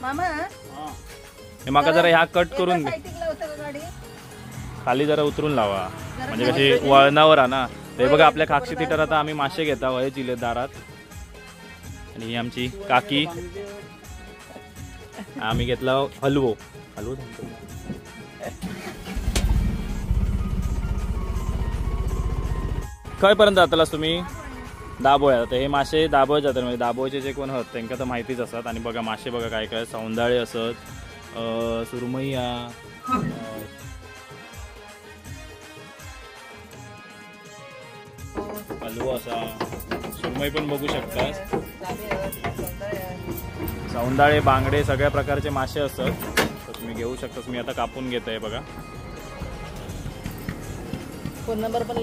मामा हे माका जरा ह्या कट करून दे, खाली जरा उतरून लावा म्हणजे कशी वळणावर आहे ना. ते बघा आपल्या खाक्षी थिटर आता आम्ही मासे घेता वय चिले दारात. आणि ही आमची काकी, आम्ही घेतला हलवो. हलवो खय पर्यंत जातलास तुम्ही? दाबोळ्या. आता हे मासे दाबोळे जातात म्हणजे दाबोळचे जे कोण आहेत त्यांना तर माहितीच असतात. आणि बघा मासे बघा काय काय सौंदाळे असत, सुरमई, हलवो असा, सुरमई पण बघू शकता, सौंदाळे, बांगडे सगळ्या प्रकारचे मासे असतात. तर तुम्ही घेऊ शकता. मी आता कापून घेत आहे बघा. फोन नंबर पण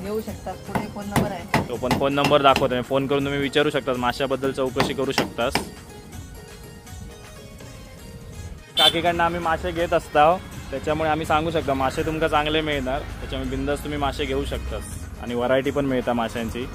घेऊ शकता, पुढे फोन नंबर आहे तो पण फोन नंबर दाखवतो, फोन करून तुम्ही विचारू शकता, माशाबद्दल चौकशी करू शकतास. काकीकडनं आम्ही मासे घेत असतो त्याच्यामुळे आम्ही सांगू शकता मासे तुमका चांगले मिळणार, त्याच्यामुळे बिंदास तुम्ही मासे घेऊ शकतास. आणि व्हरायटी पण मिळतात माशांची.